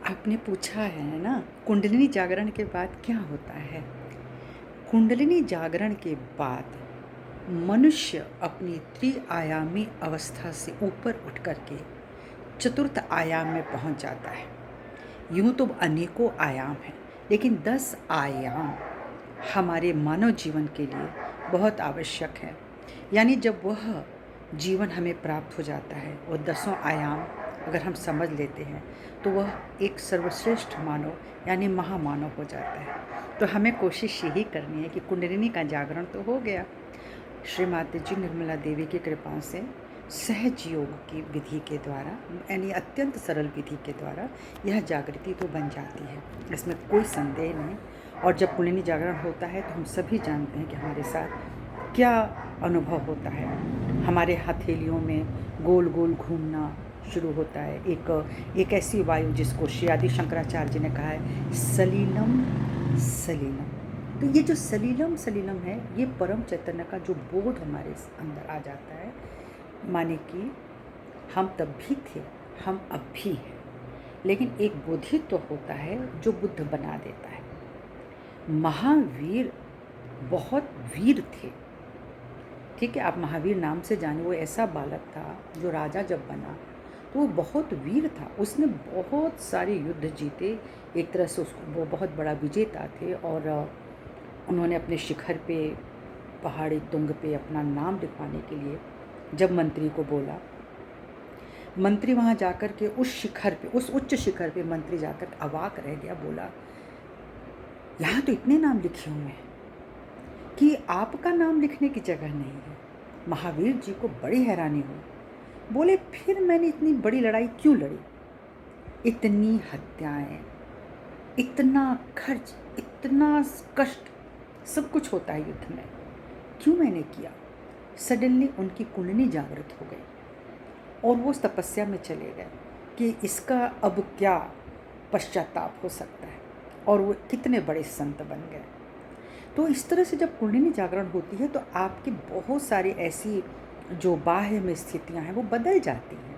आपने पूछा है ना, कुंडलिनी जागरण के बाद क्या होता है? कुंडलिनी जागरण के बाद मनुष्य अपनी त्रिआयामी अवस्था से ऊपर उठ कर के चतुर्थ आयाम में पहुंच जाता है। यूं तो अनेकों आयाम हैं, लेकिन 10 आयाम हमारे मानव जीवन के लिए बहुत आवश्यक है। यानी जब वह जीवन हमें प्राप्त हो जाता है, वो दसों आयाम अगर हम समझ लेते हैं, तो वह एक सर्वश्रेष्ठ मानव यानी महामानव हो जाता है। तो हमें कोशिश यही करनी है कि कुंडलिनी का जागरण तो हो गया, श्री माता जी निर्मला देवी की कृपा से सहज योग की विधि के द्वारा, यानी अत्यंत सरल विधि के द्वारा यह जागृति तो बन जाती है, इसमें कोई संदेह नहीं। और जब कुंडलिनी जागरण होता है तो हम सभी जानते हैं कि हमारे साथ क्या अनुभव होता है। हमारे हथेलियों में गोल गोल घूमना शुरू होता है, एक ऐसी वायु जिसको श्री आदि शंकराचार्य जी ने कहा है सलीलम सलीलम। तो ये जो सलीलम सलीलम है, ये परम चैतन्य का जो बोध हमारे अंदर आ जाता है, माने कि हम तब भी थे, हम अब भी हैं, लेकिन एक बोधित्व तो होता है जो बुद्ध बना देता है। महावीर बहुत वीर थे, ठीक है, आप महावीर नाम से जाने। वो ऐसा बालक था जो राजा जब बना तो वो बहुत वीर था, उसने बहुत सारे युद्ध जीते। एक तरह से उसको वो बहुत बड़ा विजेता थे, और उन्होंने अपने शिखर पे, पहाड़ी तुंग पे अपना नाम लिखवाने के लिए जब मंत्री को बोला, मंत्री वहाँ जाकर के उस शिखर पे, उस उच्च शिखर पे मंत्री जाकर अवाक रह गया। बोला, यहाँ तो इतने नाम लिखे हुए हैं कि आपका नाम लिखने की जगह नहीं है। महावीर जी को बड़ी हैरानी हुई। बोले, फिर मैंने इतनी बड़ी लड़ाई क्यों लड़ी? इतनी हत्याएं, इतना खर्च, इतना कष्ट, सब कुछ होता है युद्ध में, क्यों मैंने किया? सडनली उनकी कुंडली जागृत हो गई और वो तपस्या में चले गए कि इसका अब क्या पश्चाताप हो सकता है, और वो कितने बड़े संत बन गए। तो इस तरह से जब कुंडलिनी जागरण होती है तो आपकी बहुत सारी ऐसी जो बाह्य में स्थितियां हैं वो बदल जाती हैं।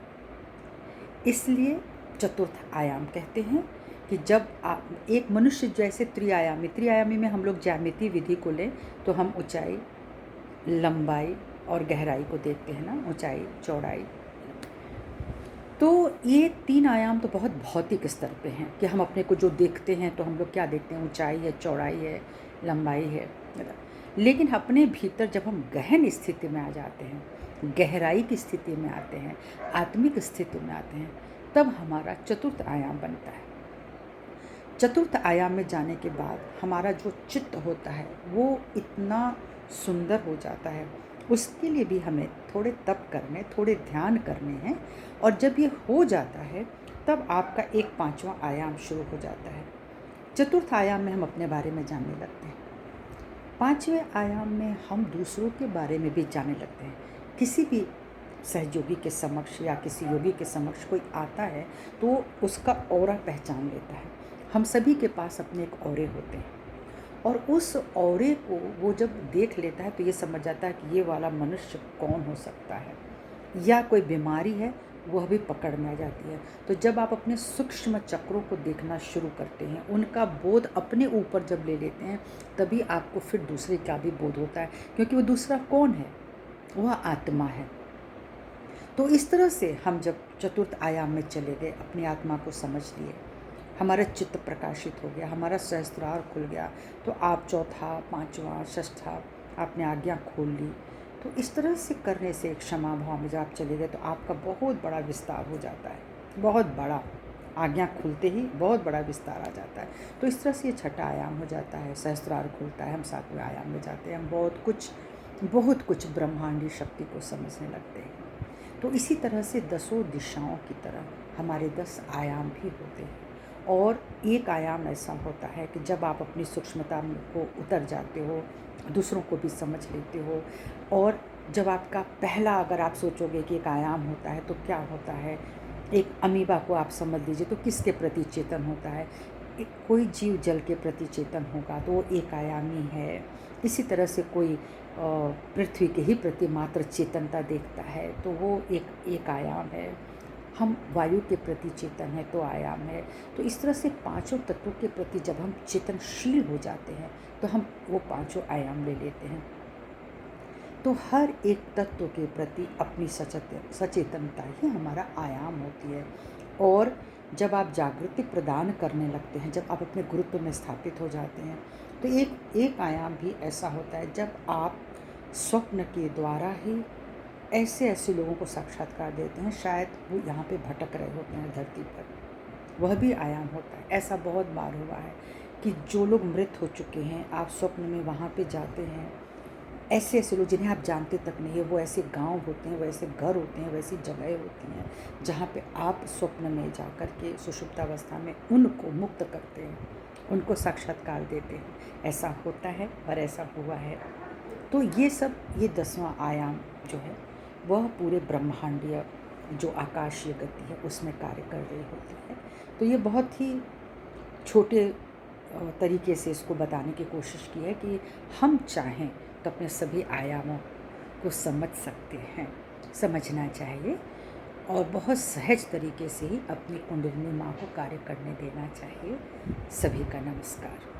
इसलिए चतुर्थ आयाम कहते हैं कि जब आप एक मनुष्य जैसे त्रिआयामी में हम लोग ज्यामिति विधि को लें तो हम ऊंचाई, लंबाई और गहराई को देखते हैं ना, ऊंचाई, चौड़ाई। तो ये 3 आयाम तो बहुत भौतिक स्तर पे हैं कि हम अपने को जो देखते हैं तो हम लोग क्या देखते हैं, ऊंचाई है, चौड़ाई है, लंबाई है। लेकिन अपने भीतर जब हम गहन स्थिति में आ जाते हैं, गहराई की स्थिति में आते हैं, आत्मिक स्थिति में आते हैं, तब हमारा चतुर्थ आयाम बनता है। चतुर्थ आयाम में जाने के बाद हमारा जो चित्त होता है वो इतना सुंदर हो जाता है। उसके लिए भी हमें थोड़े तप करने, थोड़े ध्यान करने हैं, और जब ये हो जाता है तब आपका एक 5वां आयाम शुरू हो जाता है। चतुर्थ आयाम में हम अपने बारे में जानने लगते हैं। 5वें आयाम में हम दूसरों के बारे में भी जानने लगते हैं। किसी भी सहयोगी के समक्ष या किसी योगी के समक्ष कोई आता है तो उसका ऑरा पहचान लेता है। हम सभी के पास अपने एक ऑरे होते हैं, और उस ऑरे को वो जब देख लेता है तो ये समझ जाता है कि ये वाला मनुष्य कौन हो सकता है, या कोई बीमारी है, वह भी पकड़ में आ जाती है। तो जब आप अपने सूक्ष्म चक्रों को देखना शुरू करते हैं, उनका बोध अपने ऊपर जब ले लेते हैं, तभी आपको फिर दूसरे का भी बोध होता है, क्योंकि वो दूसरा कौन है? वह आत्मा है। तो इस तरह से हम जब चतुर्थ आयाम में चले गए, अपनी आत्मा को समझ लिए, हमारा चित्त प्रकाशित हो गया, हमारा सहस्त्रार खुल गया, तो आप चौथा, 5वां, षष्ठा आपने आज्ञा खोल ली। तो इस तरह से करने से एक क्षमा भाव में जब आप चले गए तो आपका बहुत बड़ा विस्तार हो जाता है, बहुत बड़ा। आज्ञा खुलते ही बहुत बड़ा विस्तार आ जाता है। तो इस तरह से ये छठा आयाम हो जाता है, सहस्त्रार खुलता है, हम 7वें आयाम में जाते हैं, हम बहुत कुछ ब्रह्मांडी शक्ति को समझने लगते हैं। तो इसी तरह से 10 दिशाओं की तरह हमारे 10 आयाम भी होते हैं। और एक आयाम ऐसा होता है कि जब आप अपनी सूक्ष्मता को उतर जाते हो, दूसरों को भी समझ लेते हो, और जब आपका पहला, अगर आप सोचोगे कि एक आयाम होता है तो क्या होता है, एक अमीबा को आप समझ लीजिए तो किसके प्रति चेतन होता है? कोई जीव जल के प्रति चेतन होगा तो वो एक आयामी है। इसी तरह से कोई पृथ्वी के ही प्रति मात्र चेतनता देखता है तो वो एक आयाम है। हम वायु के प्रति चेतन है तो आयाम है। तो इस तरह से पांचों तत्वों के प्रति जब हम चेतनशील हो जाते हैं तो हम वो पांचों आयाम ले लेते हैं। तो हर एक तत्व के प्रति अपनी सचेतनता ही हमारा आयाम होती है। और जब आप जागृति प्रदान करने लगते हैं, जब आप अपने गुरुत्व में स्थापित हो जाते हैं, तो एक एक आयाम भी ऐसा होता है जब आप स्वप्न के द्वारा ही ऐसे ऐसे लोगों को साक्षात्कार देते हैं, शायद वो यहाँ पे भटक रहे होते हैं धरती पर, वह भी आयाम होता है। ऐसा बहुत बार हुआ है कि जो लोग मृत हो चुके हैं, आप स्वप्न में वहाँ पे जाते हैं, ऐसे ऐसे लोग जिन्हें आप जानते तक नहीं है, वो ऐसे गांव होते हैं, वैसे घर होते हैं, वैसी जगह होती हैं जहाँ पे आप स्वप्न में जा कर के सुषुप्तावस्था में उनको मुक्त करते हैं, उनको साक्षात्कार देते हैं। ऐसा होता है और ऐसा हुआ है। तो ये सब, ये 10वां आयाम जो है वह पूरे ब्रह्मांडीय जो आकाशीय गति है उसमें कार्य कर रही होती है। तो ये बहुत ही छोटे तरीके से इसको बताने की कोशिश की है कि हम चाहें तो अपने सभी आयामों को समझ सकते हैं, समझना चाहिए और बहुत सहज तरीके से ही अपनी कुंडलिनी माँ को कार्य करने देना चाहिए। सभी का नमस्कार।